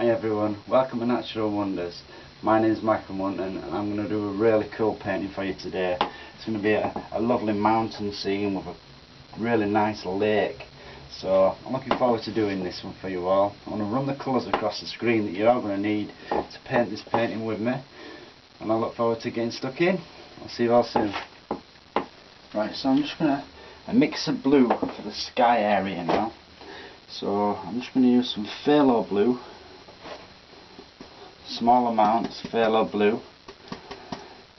Hi everyone, welcome to Natural Wonders. My name is Michael Munton and I'm going to do a really cool painting for you today. It's going to be a lovely mountain scene with a really nice lake. So I'm looking forward to doing this one for you all. I'm going to run the colours across the screen that you're all going to need to paint this painting with me. And I look forward to getting stuck in. I'll see you all soon. Right, so I'm just going to mix of blue for the sky area now. So I'm just going to use some phthalo blue. Small amounts, phthalo blue.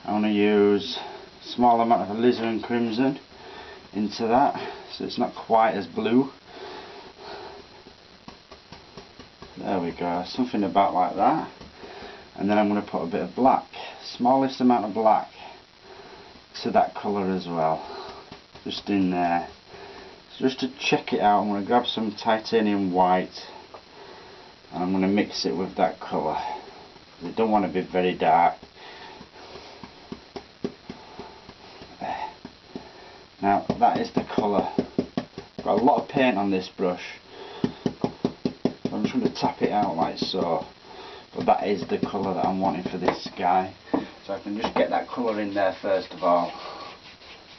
I'm going to use a small amount of alizarin crimson into that, so it's not quite as blue. There we go, something about like that. And then I'm going to put a bit of black, smallest amount of black to that colour as well, just in there. So just to check it out, I'm going to grab some titanium white and I'm going to mix it with that colour. You don't want to be very dark. Now that is the colour. Got a lot of paint on this brush, so I'm just going to tap it out like so. But that is the colour that I'm wanting for this sky. So I can just get that colour in there first of all.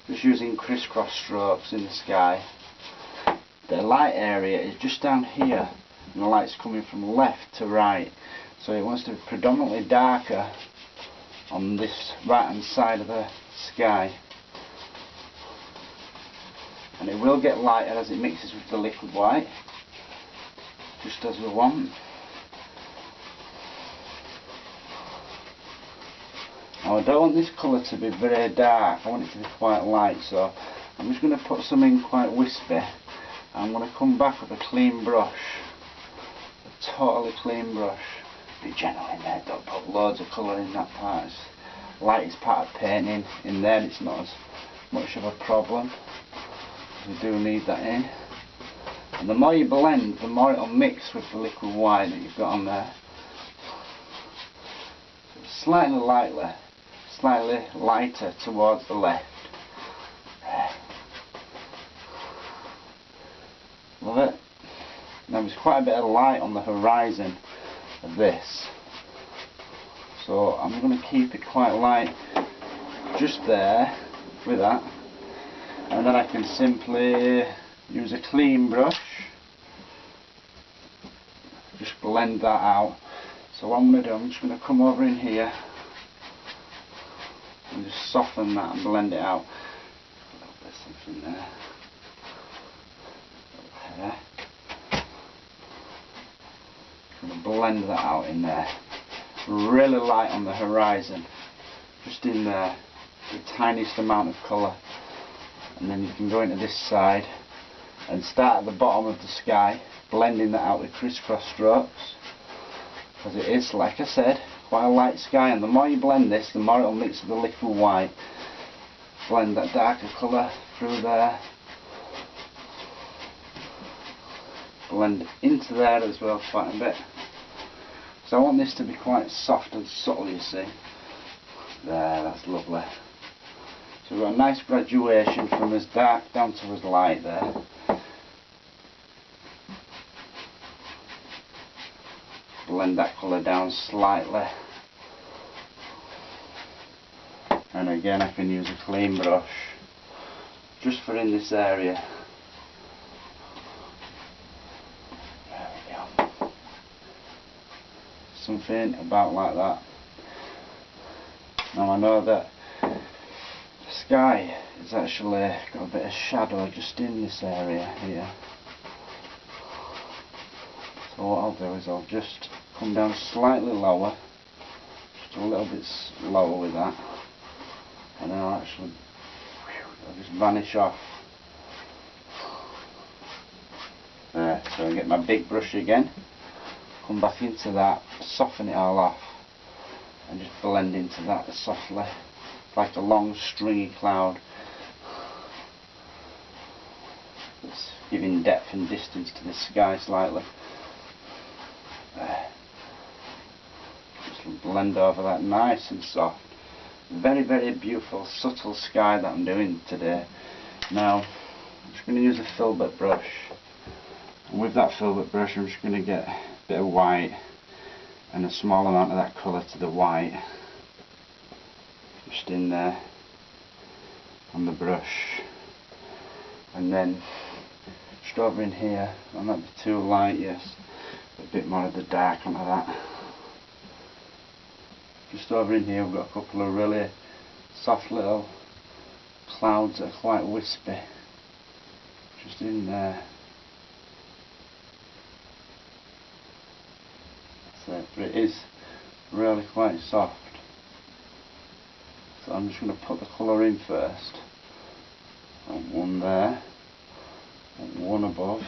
Just using crisscross strokes in the sky. The light area is just down here, and the light's coming from left to right. So it wants to be predominantly darker on this right hand side of the sky. And it will get lighter as it mixes with the liquid white, just as we want. Now I don't want this colour to be very dark, I want it to be quite light, so I'm just going to put some in quite wispy. I'm going to come back with a clean brush, a totally clean brush. Be gentle in there, don't put loads of colour in that part. Light is part of painting, in there it's not as much of a problem. We do need that in. And the more you blend, the more it'll mix with the liquid white that you've got on there. So slightly lighter towards the left. Love it. Now there's quite a bit of light on the horizon of this, so I'm going to keep it quite light just there with that, and then I can simply use a clean brush, just blend that out. So what I'm going to do, I'm just going to come over in here and just soften that and blend it out. A little bit of something there. I'm going to blend that out in there, really light on the horizon, just in there, the tiniest amount of colour. And then you can go into this side and start at the bottom of the sky, blending that out with crisscross strokes, because it is, like I said, quite a light sky, and the more you blend this, the more it will mix with the liquid white. Blend that darker colour through there, blend into there as well quite a bit. So I want this to be quite soft and subtle, you see. There, that's lovely. So we've got a nice graduation from as dark down to as light there. Blend that colour down slightly. And again I can use a clean brush just for in this area. Something about like that. Now I know that the sky has actually got a bit of shadow just in this area here. So what I'll do is I'll just come down slightly lower, just a little bit lower with that, and then I'll just vanish off. There, so I get my big brush again. Come back into that, soften it all off, and just blend into that softly, like a long stringy cloud. It's giving depth and distance to the sky slightly. There. Just blend over that nice and soft. Very, very beautiful, subtle sky that I'm doing today. Now, I'm just going to use a filbert brush. And with that filbert brush I'm just going to get a bit of white and a small amount of that colour to the white, just in there on the brush. And then just over in here, that might be too light, yes, a bit more of the dark onto that. Just over in here we've got a couple of really soft little clouds that are quite wispy, just in there. So, but it is really quite soft. So I'm just going to put the colour in first. And one there, and one above.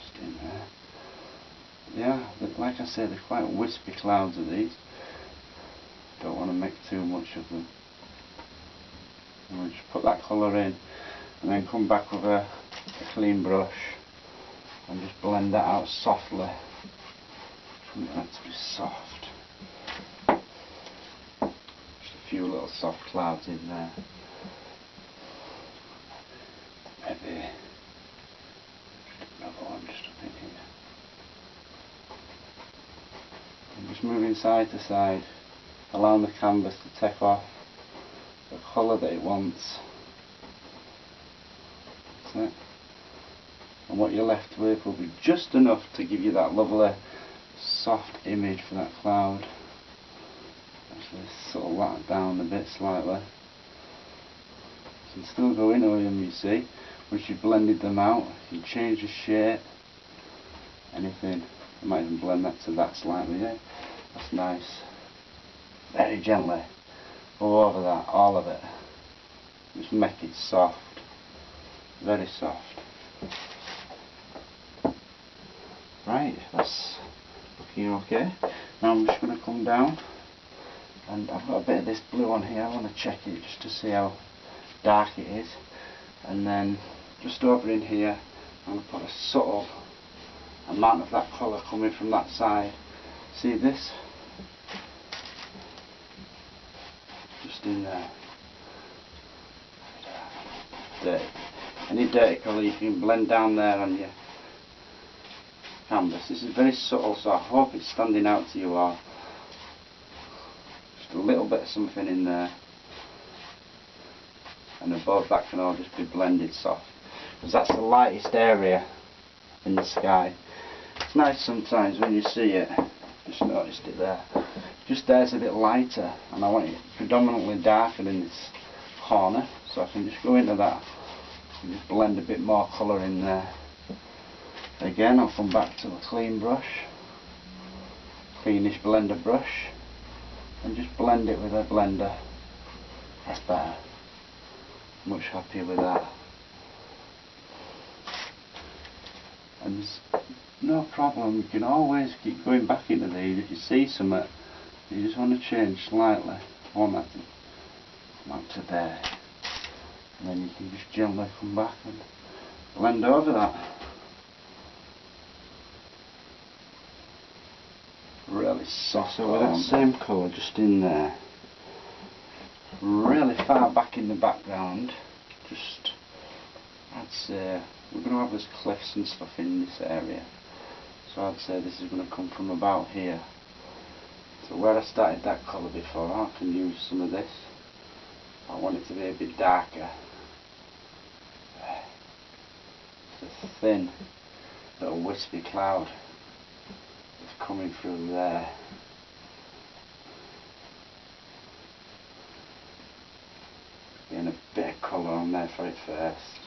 Just in there. Yeah, like I said, they're quite wispy clouds of these. Don't want to make too much of them. And we'll just put that colour in and then come back with a clean brush and just blend that out softly. I want that to be soft. Just a few little soft clouds in there. Maybe another one just up in here. I'm just moving side to side, allowing the canvas to take off the colour that it wants. That's it. And what you're left with will be just enough to give you that lovely soft image for that cloud. Actually settle that down a bit slightly. You can still go in over them, you see. Once you've blended them out, you can change the shape, anything. I might even blend that to that slightly, yeah. That's nice. Very gently go over that, all of it. Just make it soft. Very soft. Right, that's looking okay. Now I'm just going to come down, and I've got a bit of this blue on here. I want to check it just to see how dark it is. And then just over in here, I'm going to put a subtle amount of that colour coming from that side. See this? Just in there. Dirty. Any dirty colour you can blend down there on your canvas. This is very subtle, so I hope it's standing out to you all. Just a little bit of something in there, and above that can all just be blended soft, because that's the lightest area in the sky. It's nice sometimes when you see it. Just noticed it there. Just there's a bit lighter, and I want it predominantly darker in this corner, so I can just go into that and just blend a bit more colour in there. Again, I'll come back to a clean brush, cleanish blender brush, and just blend it with a blender. That's better. Much happier with that. And there's no problem, you can always keep going back into these. If you see something you just want to change slightly, I want that to come up to there. And then you can just gently come back and blend over that. Really soft. So with that same colour just in there, really far back in the background, just I'd say we're going to have this cliffs and stuff in this area, so I'd say this is going to come from about here. So where I started that colour before, I can use some of this. I want it to be a bit darker. It's a thin little wispy cloud coming through there. Getting a bit of colour on there for it first,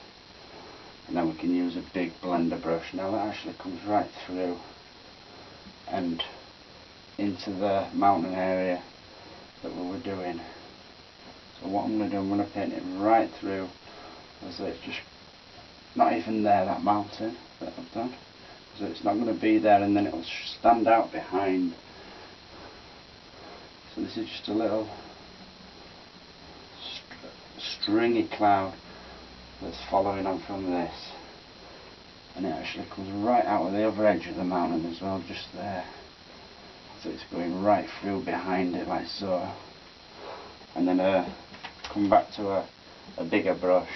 and then we can use a big blender brush. Now that actually comes right through and into the mountain area that we were doing. So what I'm going to do, I'm going to paint it right through, as though it's just not even there, that mountain that I've done. So it's not going to be there, and then it will stand out behind. So this is just a little stringy cloud that's following on from this, and it actually comes right out of the other edge of the mountain as well, just there. So it's going right through behind it like so. And then come back to a bigger brush,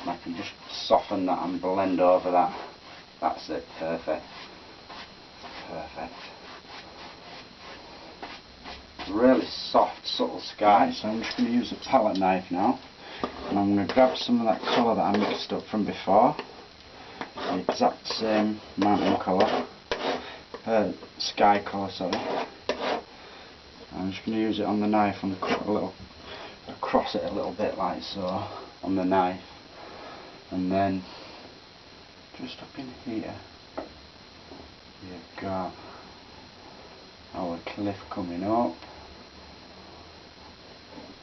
and I can just soften that and blend over that That's it, perfect. Perfect. Really soft, subtle sky, so I'm just going to use a palette knife now, and I'm going to grab some of that colour that I mixed up from before, the exact same mountain colour, sky colour, sorry. I'm just going to use it on the knife and cut a little, across it a little bit like so, on the knife, and then just up in here, you've got our cliff coming up,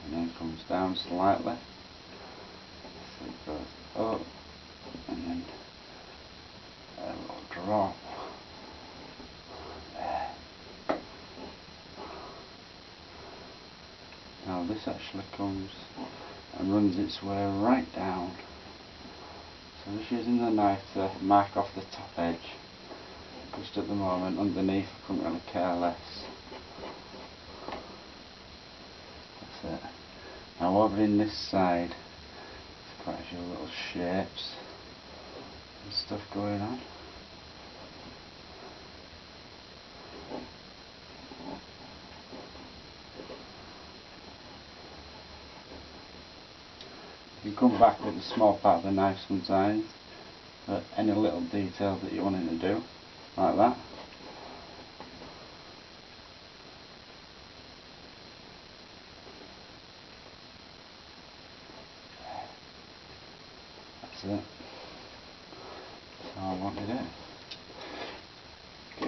and then comes down slightly, so it goes up, and then a little drop there. Now this actually comes and runs its way right down, so I'm just using the knife to mark off the top edge. Just at the moment, underneath I couldn't really care less. That's it. Now over in this side, there's quite a few little shapes and stuff going on. You can come back with a small part of the knife sometimes, but any little detail that you wanted to do, like that. That's it. That's how I wanted it. Get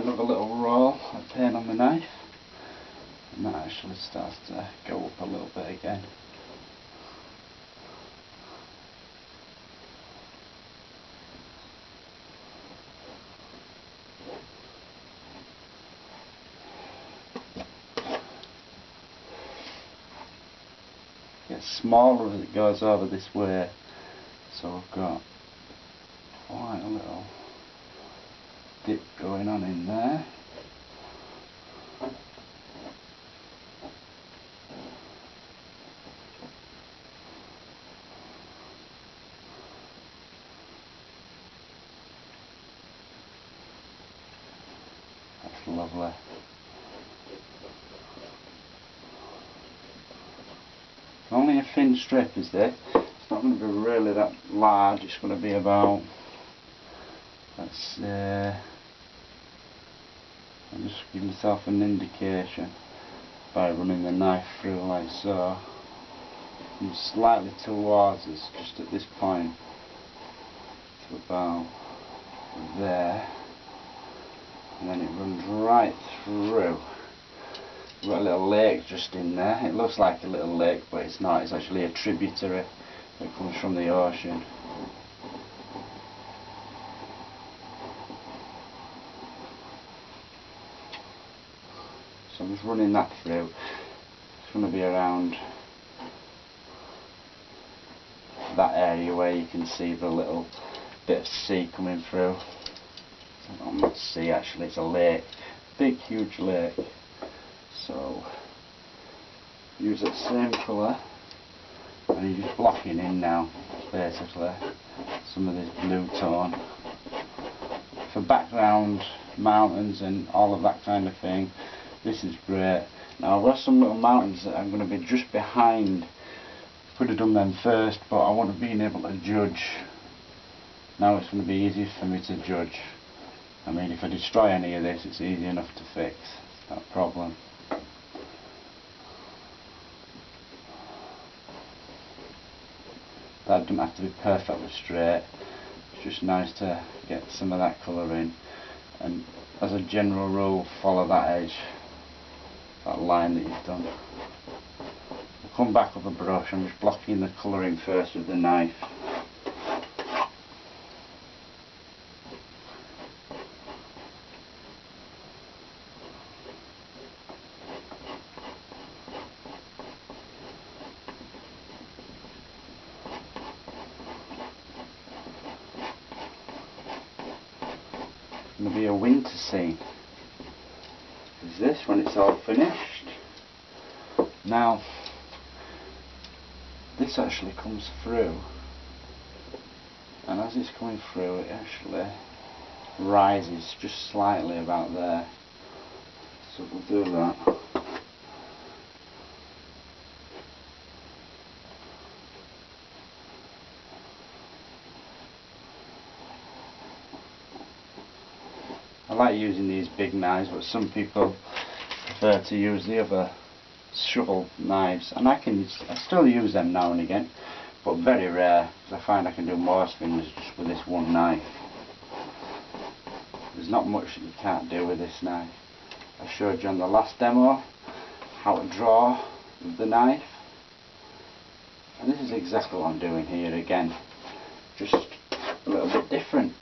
another little roll of paint on the knife, and that actually starts to go up a little bit again. Gets smaller as it goes over this way, so I've got quite a little dip going on in there. That's lovely. Only a thin strip is this. It's not going to be really that large. It's going to be about, let's say, I'm just giving myself an indication by running the knife through like so, and slightly towards us, just at this point, to about there, and then it runs right through. We've got a little lake just in there. It looks like a little lake, but it's not. It's actually a tributary that comes from the ocean. So I'm just running that through. It's going to be around that area where you can see the little bit of sea coming through. So not sea actually, it's a lake. Big huge lake. So use that same colour, and you're just blocking in now basically some of this blue tone for background mountains and all of that kind of thing. This is great. Now I've got some little mountains that I'm going to be just behind. Could have done them first, but I want to be able to judge. Now it's going to be easy for me to judge. I mean, if I destroy any of this, it's easy enough to fix. It's not a problem. That doesn't have to be perfectly straight. It's just nice to get some of that colour in, and as a general rule, follow that edge, that line that you've done. We'll come back with a brush. I'm just blocking the colour in first with the knife. Going to be a winter scene. Is this when it's all finished? Now, this actually comes through and as it's coming through it actually rises just slightly about there, so we'll do that. I like using these big knives, but some people prefer to use the other shovel knives, and I still use them now and again, but very rare, because I find I can do most things just with this one knife. There's not much that you can't do with this knife. I showed you on the last demo how to draw with the knife, and this is exactly what I'm doing here again, just a little bit different.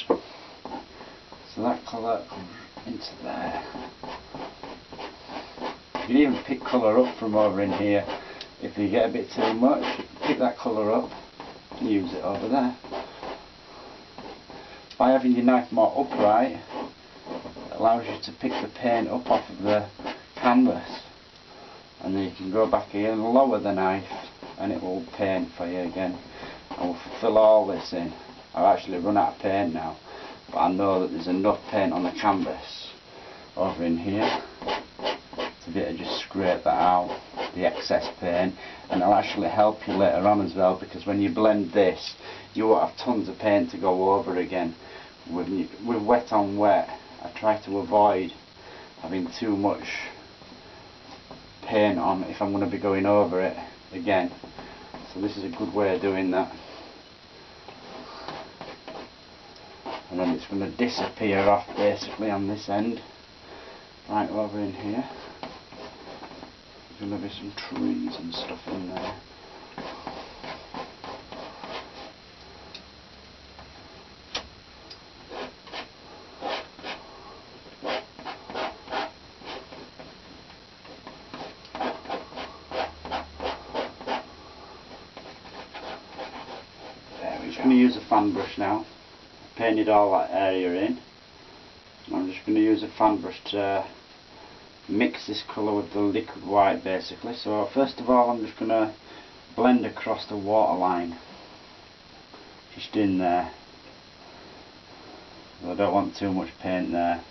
So that colour comes into there. You can even pick colour up from over in here. If you get a bit too much, you can pick that colour up and use it over there. By having your knife more upright, it allows you to pick the paint up off of the canvas, and then you can go back here and lower the knife and it will paint for you again. I will fill all this in. I've actually run out of paint now, but I know that there's enough paint on the canvas over in here to be able to just scrape that out, the excess paint, and it'll actually help you later on as well, because when you blend this you won't have tons of paint to go over again. With wet on wet, I try to avoid having too much paint on if I'm going to be going over it again, so this is a good way of doing that. And then it's going to disappear off basically on this end, right over in here. There's going to be some trees and stuff in there. There, we're just going to use a fan brush now. Painted all that area in. I'm just going to use a fan brush to mix this colour with the liquid white basically. So first of all I'm just going to blend across the waterline, just in there. I don't want too much paint there.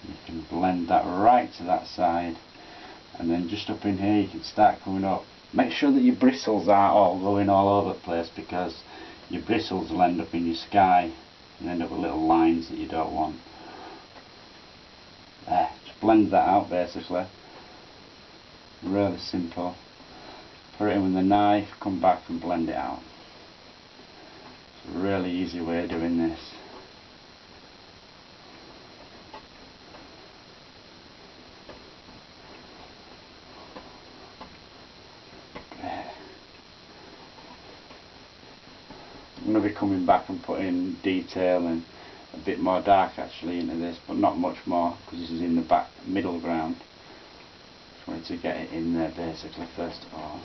You can blend that right to that side, and then just up in here you can start coming up. Make sure that your bristles aren't all going all over the place, because your bristles will end up in your sky and end up with little lines that you don't want. There, just blend that out basically. Really simple. Put it in with the knife, come back and blend it out. It's a really easy way of doing this. I'm going to be coming back and putting detail and a bit more dark actually into this, but not much more, because this is in the back middle ground. Just wanted to get it in there basically first of all.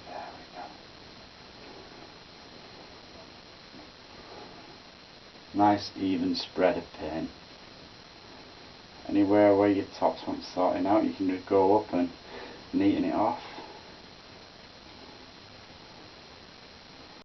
There we go. Nice even spread of paint. Anywhere where your tops want sorting out, you can just go up and neaten it off.